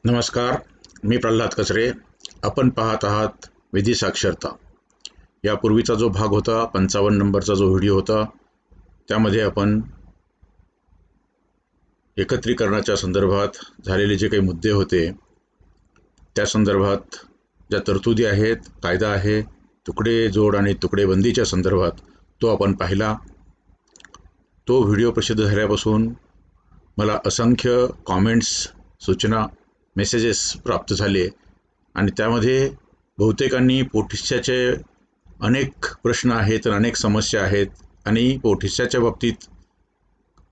नमस्कार. मी प्रल्हाद कचरे. आपण पाहत आहात विधी साक्षरता. यापूर्वीचा जो भाग होता 55 नंबरचा जो व्हिडिओ होता त्यामध्ये आपण एकत्रीकरणाच्या संदर्भात झालेले जे काही मुद्दे होते त्या संदर्भात ज्या तरतुदी आहेत, कायदा आहे, तुकडे जोड आणि तुकडेबंदीच्या संदर्भात तो आपण पाहिला. तो व्हिडिओ प्रसिद्ध झाल्यापासून मला असंख्य कॉमेंट्स, सूचना, मेसेजेस प्राप्त झाले आणि त्यामध्ये बहुतेकांनी पोटहिस्साचे अनेक प्रश्न आहेत आणि अनेक समस्या आहेत आणि पोटहिस्साच्या बाबतीत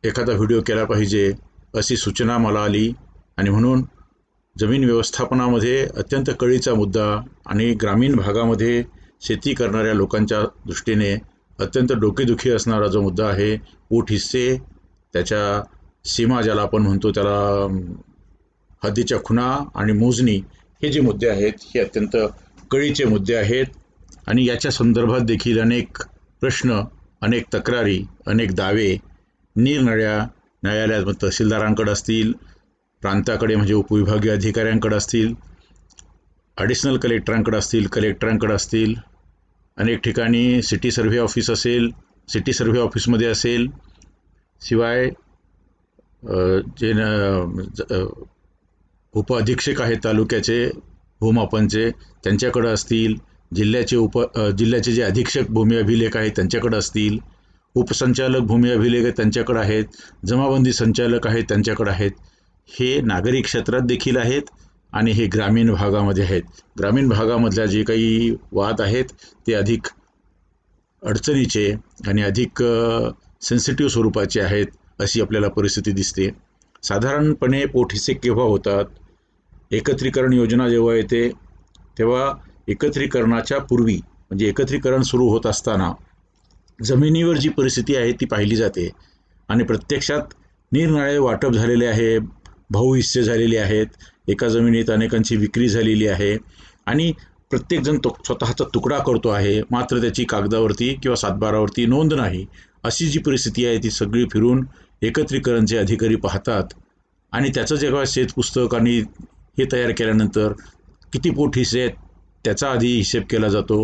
एखादा व्हिडिओ केला पाहिजे अशी सूचना मला आली. आणि म्हणून जमीन व्यवस्थापनामध्ये अत्यंत कळीचा मुद्दा आणि ग्रामीण भागामध्ये शेती करणाऱ्या लोकांच्या दृष्टीने अत्यंत डोकेदुखी असणारा जो मुद्दा आहे, पोटहिस्से, त्याच्या सीमा ज्याला आपण म्हणतो त्याला हद्दीच्या खुणा आणि मोजणी, हे जे मुद्दे आहेत हे अत्यंत कळीचे मुद्दे आहेत. आणि याच्या संदर्भात देखील अनेक प्रश्न, अनेक तक्रारी, अनेक दावे निरनिराळ्या न्यायालयात तहसीलदारांकडे असतील, प्रांताकडे म्हणजे उपविभागीय अधिकाऱ्यांकडे असतील, ॲडिशनल कलेक्टरांकडे असतील, कलेक्टरांकडे असतील, अनेक ठिकाणी सिटी सर्व्हे ऑफिस असेल, सिटी सर्व्हे ऑफिसमध्ये असेल, शिवाय जे उपअधीक्षक आहेत तालुक्याचे भूमापनचे त्यांच्याकडे असतील, जिल्ह्याचे जे अधीक्षक भूमी अभिलेख आहेत त्यांच्याकडे असतील, उपसंचालक भूमी अभिलेख त्यांच्याकडे आहेत, जमाबंदी संचालक आहेत त्यांच्याकडे आहेत. हे नागरिक क्षेत्रात देखील आहेत आणि हे ग्रामीण भागामध्ये आहेत. ग्रामीण भागामधल्या जे काही वाद आहेत ते अधिक अडचणीचे आणि अधिक सेन्सिटिव्ह स्वरूपाचे आहेत अशी आपल्याला परिस्थिती दिसते. साधारणपणे पोटहिस्से केव्हा होतात? एकत्रीकरण योजना जेव्हा येते तेव्हा एकत्रीकरणाच्या पूर्वी म्हणजे एकत्रीकरण सुरू होत असताना जमिनीवर जी परिस्थिती आहे ती पाहिली जाते आणि प्रत्यक्षात निरनिराळे वाटप झालेले आहे, भाऊहिस्से झालेले आहेत, एका जमिनीत अनेकांची विक्री झालेली आहे आणि प्रत्येकजण स्वतःचा तुकडा करतो आहे, मात्र त्याची कागदावरती किंवा सातबारावरती नोंद नाही. अशी जी परिस्थिती आहे ती सगळी फिरून एकत्रीकरणचे अधिकारी पाहतात आणि त्याचं जेव्हा शेतपुस्तक आणि हे तयार केल्यानंतर किती पोटहिस्से आहेत त्याचा आधी हिशेब केला जातो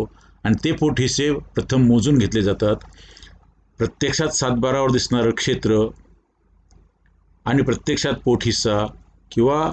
आणि ते पोटहिस्से प्रथम मोजून घेतले जातात. प्रत्यक्षात सातबारावर दिसणारं क्षेत्र आणि प्रत्यक्षात पोटहिस्सा किंवा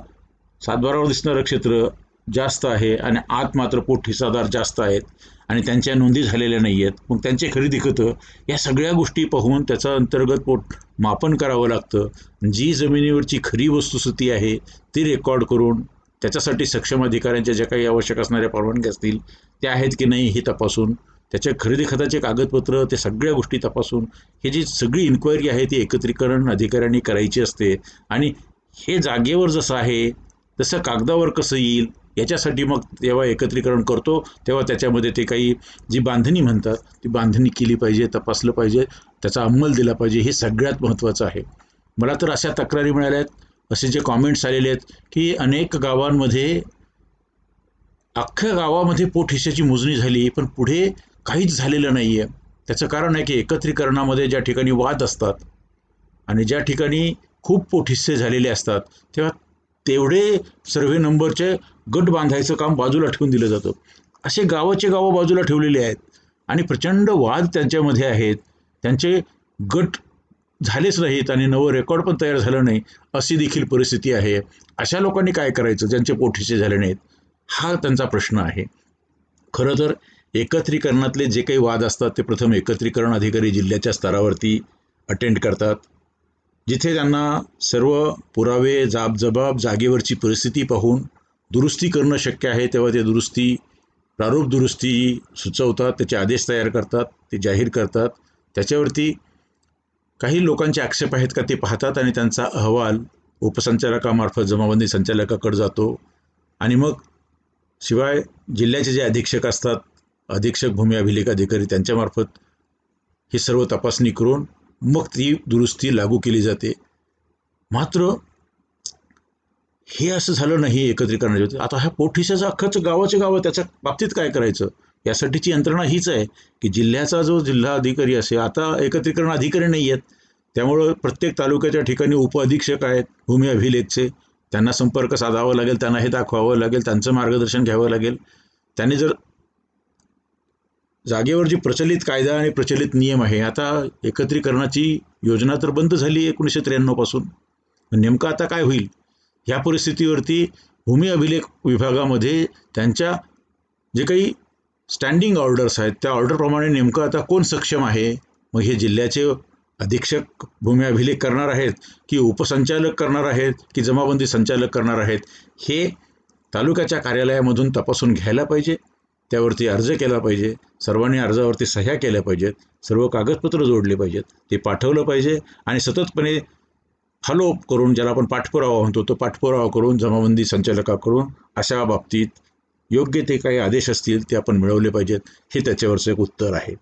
सातबारावर दिसणारं क्षेत्र जास्त आहे आणि आत मात्र पोटहिस्सादार जास्त आहेत आणि त्यांच्या नोंदी झालेल्या नाही आहेत. मग त्यांचे खरेदी खतं या सगळ्या गोष्टी पाहून त्याचं अंतर्गत पोट मापन करावं लागतं. जी जमिनीवरची खरी वस्तुस्थिती आहे ती रेकॉर्ड करून त्याच्यासाठी सक्षम अधिकाऱ्यांच्या ज्या काही आवश्यक असणाऱ्या परवानगी असतील त्या आहेत की नाही हे तपासून, त्याच्या खरेदी खताचे कागदपत्र, ते सगळ्या गोष्टी तपासून हे जी सगळी इन्क्वायरी आहे ती एकत्रीकरण अधिकाऱ्यांनी करायची असते. आणि हे जागेवर जसं आहे तसं कागदावर कसं येईल याच्यासाठी मग जेव्हा एकत्रीकरण करतो तेव्हा त्याच्यामध्ये ते काही जी बांधणी म्हणतात ती बांधणी केली पाहिजे, तपासलं पाहिजे, त्याचा अंमल दिला पाहिजे. हे सगळ्यात महत्त्वाचं आहे. मला तर अशा तक्रारी मिळाल्या आहेत, असे जे कॉमेंट्स आलेले आहेत की अनेक गावांमध्ये अख्ख्या गावामध्ये पोटहिस्स्याची मोजणी झाली पण पुढे काहीच झालेलं नाही आहे. त्याचं कारण आहे की एकत्रीकरणामध्ये ज्या ठिकाणी वाद असतात आणि ज्या ठिकाणी खूप पोटहिस्से झालेले असतात तेव्हा तेवढे सर्व्हे नंबरचे गट बांधायचं काम बाजूला ठेवून दिलं जातं. असे गावाचे गावं बाजूला ठेवलेले आहेत आणि प्रचंड वाद त्यांच्यामध्ये आहेत. त्यांचे गट झालेच नाहीत आणि नवं रेकॉर्ड पण तयार झालं नाही अशी देखील परिस्थिती आहे. अशा लोकांनी काय करायचं ज्यांचे पोटहिस्से झाले नाहीत? हा त्यांचा प्रश्न आहे. खरं तर एकत्रीकरणातले जे काही वाद असतात ते प्रथम एकत्रीकरण अधिकारी जिल्ह्याच्या स्तरावरती अटेंड करतात, जिथे त्यांना सर्व पुरावे, जाबजबाब, जागेवरची परिस्थिती पाहून दुरुस्ती करणं शक्य आहे तेव्हा ते दुरुस्ती, प्रारूप दुरुस्ती सुचवतात, त्याचे आदेश तयार करतात, ते जाहीर करतात. त्याच्यावरती काही लोकांचे आक्षेप आहेत का ते पाहतात आणि त्यांचा अहवाल उपसंचालकामार्फत जमाबंदी संचालकाकडे जातो आणि मग शिवाय जिल्ह्याचे जे अधीक्षक असतात, अधीक्षक भूमी अभिलेख अधिकारी, त्यांच्यामार्फत ही सर्व तपासणी करून मग ती दुरुस्ती लागू केली जाते. मात्र हे असं झालं नाही एकत्रीकरणाच्या. आता ह्या पोटहिस्स्याचं अख्खंच गावाचे गाव त्याच्या बाबतीत काय करायचं? यासाठीची यंत्रणा हीच आहे की जिल्ह्याचा जो जिल्हा अधिकारी असेल, आता एकत्रीकरण अधिकारी नाही आहेत त्यामुळं प्रत्येक तालुक्याच्या ठिकाणी उपअधीक्षक आहेत भूमी अभिलेखचे, त्यांना संपर्क साधावा लागेल, त्यांना हे दाखवावं लागेल, त्यांचं मार्गदर्शन घ्यावं लागेल. त्यांनी जर जागेवर जी प्रचलित कायदा आणि प्रचलित नियम आहे, आता एकत्रीकरणाची योजना तर बंद झाली 1993 पासून. नेमकं आता काय होईल? ह्या परिस्थितीवरती भूमी अभिलेख विभागामध्ये त्यांच्या जे काही स्टँडिंग ऑर्डर्स आहेत त्या ऑर्डरप्रमाणे नेमकं आता कोण सक्षम आहे? मग हे जिल्ह्याचे अधीक्षक भूमी अभिलेख करणार आहेत की उपसंचालक करणार आहेत की जमाबंदी संचालक करणार आहेत? हे तालुक्याच्या कार्यालयामधून तपासून घ्यायला पाहिजे. त्यावरती अर्ज केला पाहिजे. सर्वांनी अर्जावरती सह्या केल्या पाहिजेत. सर्व कागदपत्र जोडले पाहिजेत. ते पाठवलं पाहिजे आणि सततपणे फॉलोअप करून, ज्याला आपण पाठपुरावा म्हणतो, तो पाठपुरावा करून जमाबंदी संचालकाकडून अशा बाबतीत योग्य ते काही आदेश असतील ते आपण मिळवले पाहिजेत. हे त्याच्यावरचं एक उत्तर आहे.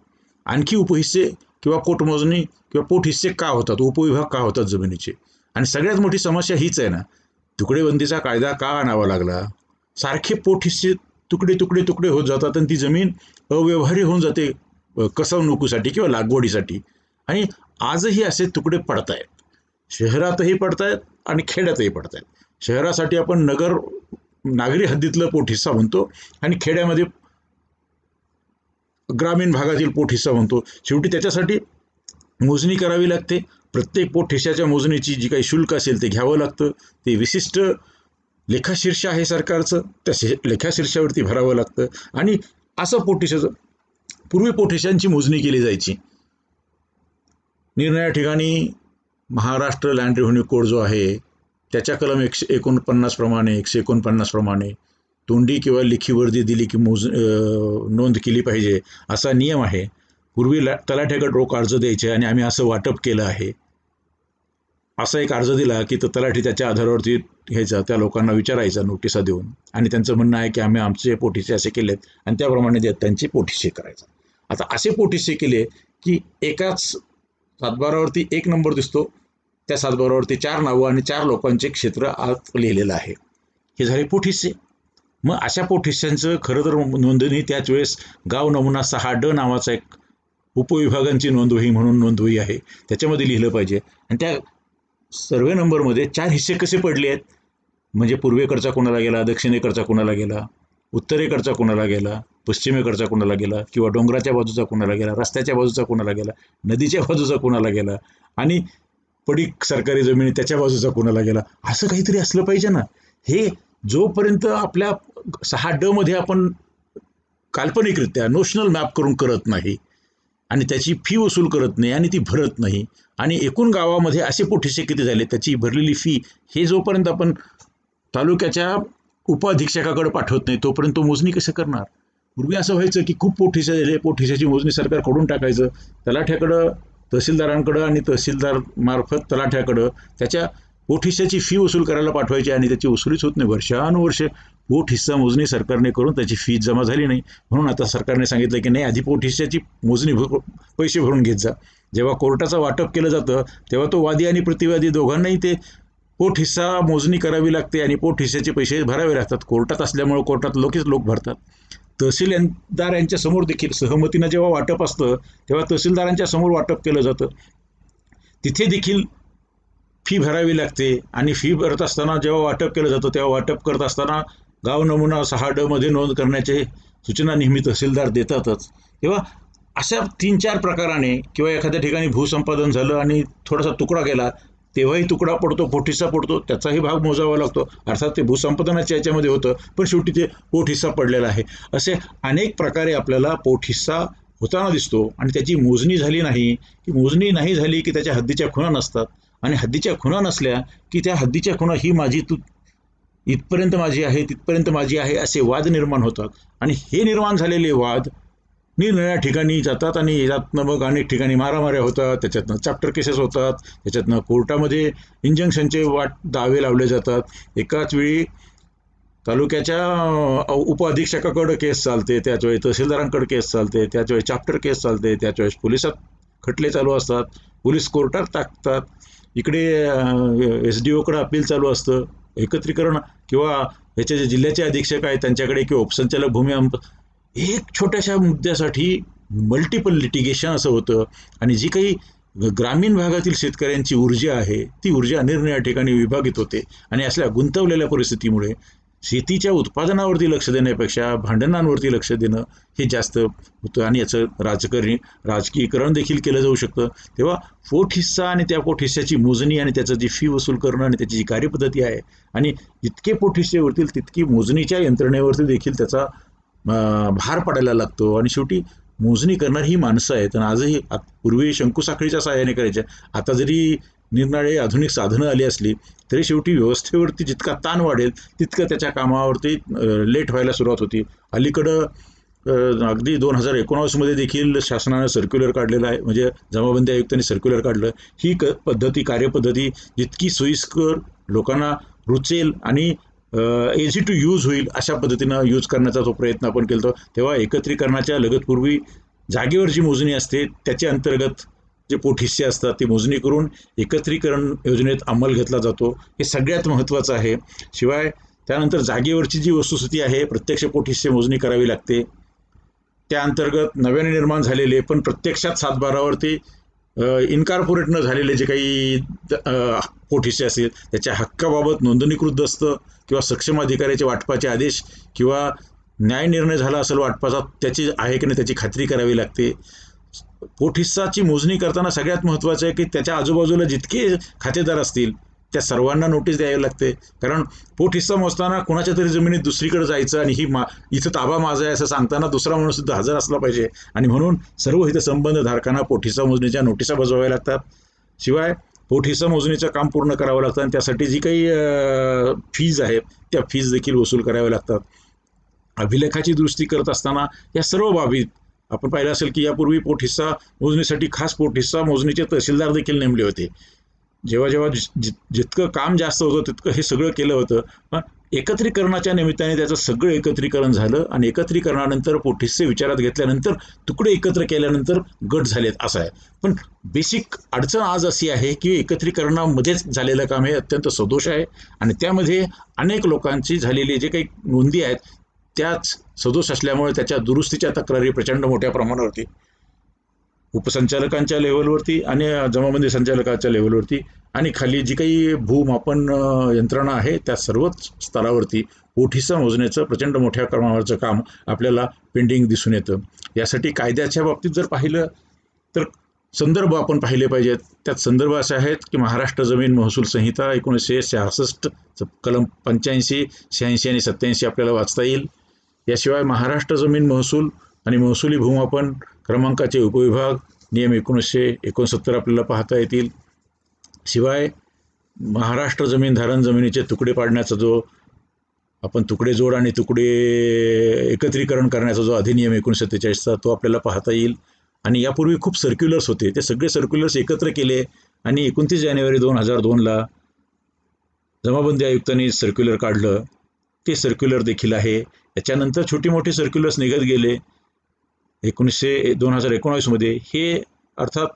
आणखी उपहिस्से किंवा पोटमोजणी किंवा पोटहिस्से का होतात, उपविभाग का होतात जमिनीचे? आणि सगळ्यात मोठी समस्या हीच आहे ना, तुकडेबंदीचा कायदा का आणावा लागला? सारखे पोटहिस्से तुकडे तुकडे तुकडे होत जातात आणि ती जमीन अव्यवहार्य होऊन जाते कसवणुकीसाठी किंवा लागवडीसाठी. आणि आजही असे तुकडे पडत आहेत. शहरातही पडतायत आणि खेड्यातही पडतायत. शहरासाठी आपण नागरी हद्दीतलं पोटहिस्सा म्हणतो आणि खेड्यामध्ये ग्रामीण भागातील पोटहिस्सा म्हणतो. शेवटी त्याच्यासाठी मोजणी करावी लागते. प्रत्येक पोटहिस्साच्या मोजणीची जी काही शुल्क असेल ते घ्यावं लागतं. ते विशिष्ट लेखाशीर्ष आहे सरकारचं, त्या लेखाशीर्षावरती भरावं लागतं. आणि असं पोटहिस्साचं पूर्वी पोटहिस्सांची मोजणी केली जायची. निरनिराळ्या ठिकाणी महाराष्ट्र लँड रेव्हेन्यू कोड जो आहे त्याच्या कलम 149 प्रमाणे 149 प्रमाणे तोंडी किंवा लेखी वर्दी दिली की नोंद केली पाहिजे असा नियम आहे. पूर्वी तलाठ्याकडे रोख अर्ज द्यायचे आणि आम्ही असं वाटप केलं आहे असा एक अर्ज दिला की तो तलाठी त्याच्या आधारावरती घ्यायचा, त्या लोकांना विचारायचा नोटिसा देऊन, आणि त्यांचं म्हणणं आहे की आम्ही आमचे पोटहिस्से असे केलेत आणि त्याप्रमाणे त्यांचे पोटहिस्से करायचा. आता असे पोटहिस्से केले की एकाच सातबारावरती 1 नंबर दिसतो, त्या सातबारावरती 4 नावं आणि 4 लोकांचे क्षेत्र आत लिहिलेलं आहे. हे झाले पोटहिस्से. मग अशा पोटहिस्स्यांचं खरं तर नोंदणी त्याच वेळेस गाव नमुना 6D नावाचा एक उपविभागांची नोंदवही म्हणून नोंदवही आहे, त्याच्यामध्ये लिहिलं पाहिजे. आणि त्या सर्वे नंबरमध्ये 4 हिस्से कसे पडले आहेत, म्हणजे पूर्वेकडचा कोणाला गेला, दक्षिणेकडचा कोणाला गेला, उत्तरेकडचा कोणाला गेला, पश्चिमेकडचा कोणाला गेला, किंवा डोंगराच्या बाजूचा कोणाला गेला, रस्त्याच्या बाजूचा कोणाला गेला, नदीच्या बाजूचा कोणाला गेला, आणि पडीक सरकारी जमिनी त्याच्या बाजूचा कोणाला गेला, असं काहीतरी असलं पाहिजे ना. हे जोपर्यंत आपल्या 6D मध्ये आपण काल्पनिकरित्या नोशनल मॅप करून करत नाही आणि त्याची फी वसूल करत नाही आणि ती भरत नाही, आणि एकूण गावामध्ये असे पोटहिस्से किती झाले त्याची भरलेली फी, हे जोपर्यंत आपण तालुक्याच्या उपअधीक्षकाकडे पाठवत नाही तोपर्यंत तो मोजणी कसं करणार? पूर्वी असं व्हायचं की खूप पोटहिस्से झाले, पोटहिस्साची मोजणी सरकार कडून टाकायचं, तलाठ्याकडं, तहसीलदारांकडं आणि तहसीलदार मार्फत तलाठ्याकडं त्याच्या पोटहिस्साची फी वसूल करायला पाठवायची, आणि त्याची वसुलीच होत नाही. वर्षानुवर्ष पोटहिस्सा मोजणी सरकारने करून त्याची फी जमा झाली नाही. म्हणून आता सरकारने सांगितलं की नाही, आधी पोटहिस्साची मोजणी पैसे भरून घेत जा. जेव्हा कोर्टाचं वाटप केलं जातं तेव्हा तो वादी आणि प्रतिवादी दोघांनाही ते पोटहिस्सा मोजणी करावी लागते आणि पोटहिस्साचे पैसे भरावे लागतात. कोर्टात असल्यामुळे कोर्टात लोक भरतात. तहसीलदार यांच्या समोर देखील सहमतीनं जेव्हा वाटप असतं तेव्हा तहसीलदारांच्या समोर वाटप केलं जातं, तिथे देखील फी भरावी लागते. आणि फी भरत असताना जेव्हा वाटप केलं जातं तेव्हा वाटप करत असताना गाव नमुना 6D मध्ये नोंद करण्याचे सूचना नेहमी तहसीलदार देतातच. तेव्हा अशा 3-4 प्रकाराने, किंवा एखाद्या ठिकाणी भूसंपादन झालं आणि थोडासा तुकडा गेला तेव्हाही तुकडा पडतो, पोटहिस्सा पडतो, त्याचाही भाग मोजावा लागतो. अर्थात ते भूसंपादनाच्या याच्यामध्ये होतं पण शेवटी ते पोटहिस्सा पडलेला आहे. असे अनेक प्रकारे आपल्याला पोटहिस्सा होताना दिसतो. आणि त्याची मोजणी झाली नाही की, मोजणी नाही झाली की त्याच्या हद्दीच्या खुणा नसतात, आणि हद्दीच्या खुणा नसल्या की त्या हद्दीच्या खुणा ही माझी, तू इथपर्यंत माझी आहे, तिथपर्यंत माझी आहे, असे वाद निर्माण होतात. आणि हे निर्माण झालेले वाद निरनिराळ्या ठिकाणी जातात आणि यातनं मग अनेक ठिकाणी मारामाऱ्या होतात, त्याच्यातनं चॅप्टर केसेस होतात, त्याच्यातनं कोर्टामध्ये इंजंक्शनचे दावे लावले जातात. एकाच वेळी तालुक्याच्या उपअधीक्षकाकडे केस चालते, त्याच वेळी तहसीलदारांकडे केस चालते, त्याच वेळी चॅप्टर केस चालते, त्याच वेळेस पोलिसात खटले चालू असतात, पोलीस कोर्टात टाकतात, इकडे SDOकडे अपील चालू असतं. एकत्रीकरण किंवा याचे जे जिल्ह्याचे अधीक्षक आहेत त्यांच्याकडे, किंवा उपसंचालक भूमी, एक छोट्याशा मुद्द्यासाठी मल्टिपल लिटिगेशन असं होतं. आणि जी काही ग्रामीण भागातील शेतकऱ्यांची ऊर्जा आहे ती ऊर्जा निरनिराळ्या ठिकाणी विभागित होते आणि असल्या गुंतवलेल्या परिस्थितीमुळे शेतीच्या उत्पादनावरती लक्ष देण्यापेक्षा भांडणांवरती लक्ष देणं हे जास्त होतं आणि याचं राजकीयकरण देखील केलं जाऊ शकतं. तेव्हा पोट हिस्सा आणि त्या पोट हिस्साची मोजणी आणि त्याचं जी फी वसूल करणं आणि त्याची जी कार्यपद्धती आहे आणि जितके पोट हिस्से उरतील तितकी मोजणीच्या यंत्रणेवरती देखील त्याचा भार पडायला लागतो आणि शेवटी मोजणी करणारी ही माणसं आहेत. आणि आजही पूर्वी शंकुसाखळीच्या सहाय्याने करायच्या, आता जरी निरनिराळी आधुनिक साधनं आली असली तरी शेवटी व्यवस्थेवरती जितका ताण वाढेल तितकं त्याच्या कामावरती लेट व्हायला सुरुवात होती. अलीकडं अगदी 2019 देखील शासनानं सर्क्युलर काढलेलं आहे, म्हणजे जमाबंदी आयुक्तांनी सर्क्युलर काढलं. ही कार्यपद्धती जितकी सोयीस्कर लोकांना रुचेल आणि इझी टू यूज होईल अशा पद्धतीनं यूज करण्याचा तो प्रयत्न आपण केला. तेव्हा एकत्रीकरणाच्या लगतपूर्वी जागेवर जी मोजणी असते त्याच्या अंतर्गत जे पोट हिस्से असतात ते मोजणी करून एकत्रीकरण योजनेत अंमल घेतला जातो. हे सगळ्यात महत्त्वाचं आहे. शिवाय त्यानंतर जागेवरची जी वस्तुस्थिती आहे प्रत्यक्ष पोट हिस्से मोजणी करावी लागते. त्या अंतर्गत नव्याने निर्माण झालेले पण प्रत्यक्षात 7/12वरती इनकॉर्पोरेट न झालेले जे काही पोट हिस्से असतील त्याच्या हक्काबाबत नोंदणीकृत दस्त किंवा सक्षम अधिकाऱ्याचे वाटपाचे आदेश किंवा न्याय निर्णय झाला असेल वाटपाचा त्याची आहे की नाही त्याची खात्री करावी लागते. पोट हिस्साची मोजणी करताना सगळ्यात महत्त्वाचं आहे की त्याच्या आजूबाजूला जितके खातेदार असतील त्या सर्वांना नोटीस द्यावी लागते. कारण पोट हिस्सा मोजताना कोणाच्या तरी जमिनीत दुसरीकडे जायचं आणि इथं ताबा माझा आहे असं सांगताना दुसरा माणूस सुद्धा हजर असला पाहिजे आणि म्हणून सर्व हितसंबंध धारकांना पोट हिस्सा मोजणीच्या नोटिसा बजवाव्या लागतात. शिवाय पोट हिस्सा मोजणीचं काम पूर्ण करावं लागतं आणि त्यासाठी जी काही फीज आहेत त्या फीज देखील वसूल कराव्या लागतात. अभिलेखाची दुरुस्ती करत असताना या सर्व बाबी आपण पाहिलं असेल की यापूर्वी पोट हिस्सा मोजणीसाठी खास पोट हिस्सा मोजणीचे तहसीलदार देखील नेमले होते. जेव्हा जितकं काम जास्त होतं तितकं हे सगळं केलं होतं. पण एकत्रीकरणाच्या निमित्ताने त्याचं सगळं एकत्रीकरण झालं आणि एकत्रीकरणानंतर पोट हिस्से विचारात घेतल्यानंतर तुकडे एकत्र केल्यानंतर गट झालेत असं आहे. पण बेसिक अडचण आज अशी आहे की एकत्रीकरणामध्येच झालेलं काम हे अत्यंत सदोष आहे आणि त्यामध्ये अनेक लोकांची झालेली जे काही नोंदी आहेत त्याच सदोष असल्यामुळे त्याच्या दुरुस्तीच्या तक्रारी प्रचंड मोठ्या प्रमाणावरती उपसंचालकांच्या लेव्हलवरती आणि जमाबंदी संचालकाच्या लेव्हलवरती आणि खाली जी काही भूमापन यंत्रणा आहे त्या सर्वच स्तरावरती पोट हिस्सा मोजण्याचं प्रचंड मोठ्या प्रमाणावरचं काम आपल्याला पेंडिंग दिसून येतं. यासाठी कायद्याच्या बाबतीत जर पाहिलं तर संदर्भ आपण पाहिले पाहिजेत. त्यात संदर्भ असे आहेत की महाराष्ट्र जमीन महसूल संहिता 1966 कलम 85, 86 आणि 87 आपल्याला वाचता येईल. याशिवाय महाराष्ट्र जमीन महसूल आणि महसुली भूमापन क्रमांकाचे उपविभाग नियम 1969 आपल्याला पाहता येतील. शिवाय महाराष्ट्र जमीन धारण जमिनीचे तुकडे पाडण्याचा जो आपण तुकडे जोड आणि तुकडे एकत्रीकरण करण्याचा जो अधिनियम 1947चा तो आपल्याला पाहता येईल. आणि यापूर्वी खूप सर्क्युलर्स होते, ते सगळे सर्क्युलर्स एकत्र केले आणि 29 जानेवारी 2002ला जमाबंदी आयुक्तांनी सर्क्युलर काढलं. ते सर्क्युलर देखील आहे. याच्यानंतर छोटी मोठी सर्क्युलर्स निघत गेले 2019मध्ये. हे अर्थात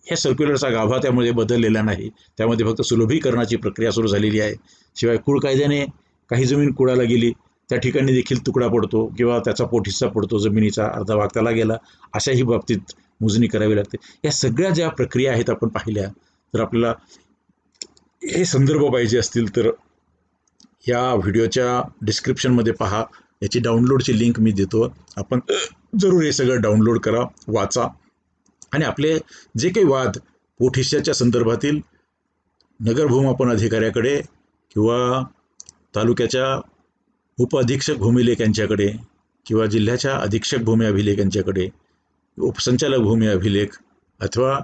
ह्या सर्क्युलरचा गाभा त्यामध्ये बदललेला नाही, त्यामध्ये फक्त सुलभीकरणाची प्रक्रिया सुरू झालेली आहे. शिवाय कुळ कायद्याने काही जमीन कुळाला गेली त्या ठिकाणी देखील तुकडा पडतो किंवा त्याचा पोट हिस्सा पडतो, जमिनीचा अर्धा भाग त्याला गेला, अशाही बाबतीत मोजणी करावी लागते. या सगळ्या ज्या प्रक्रिया आहेत आपण पाहिल्या तर आपल्याला हे संदर्भ पाहिजे असतील तर या व्हिडिओच्या डिस्क्रिप्शनमध्ये पहा, याची डाउनलोडची लिंक मी देतो. आपण जरूर हे सगळं डाउनलोड करा, वाचा आणि आपले जे काही वाद पोट हिस्साच्या संदर्भातील नगर भूमापन अधिकाऱ्याकडे किंवा तालुक्याच्या उपअधीक्षक भूमिलेख यांच्याकडे किंवा जिल्ह्याच्या अधीक्षक भूमी अभिलेख यांच्याकडे, उपसंचालक भूमी अभिलेख अथवा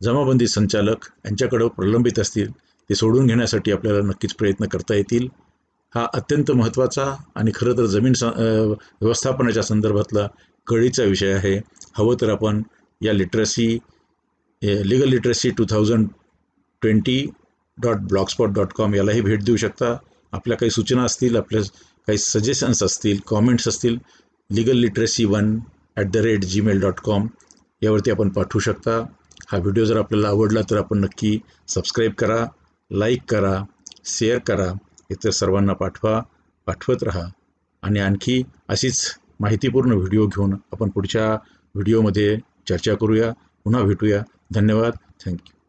जमाबंदी संचालक यांच्याकडे प्रलंबित असतील ते सोडून घेण्यासाठी आपल्याला नक्कीच प्रयत्न करता येतील. हा अत्यंत महत्त्वाचा आणि खरं तर जमीन व्यवस्थापनाच्या संदर्भातला कळीचा विषय आहे. हवं तर आपण या लीगल लिटरसी 2020.blogspot.com यालाही भेट देऊ शकता. आपल्या काही सूचना असतील, आपल्या काही सजेशन्स असतील, कॉमेंट्स असतील, legalliteracy1@gmail.com यावरती आपण पाठवू शकता. हा व्हिडिओ जर आपल्याला आवडला तर आपण नक्की सबस्क्राईब करा, लाईक करा, शेअर करा, इतर सर्वांना पाठवत राहा आणि आणखी अशीच माहितीपूर्ण व्हिडिओ घेऊन आपण पुढच्या व्हिडिओमध्ये चर्चा करूया. पुन्हा भेटूया. धन्यवाद. थँक्यू.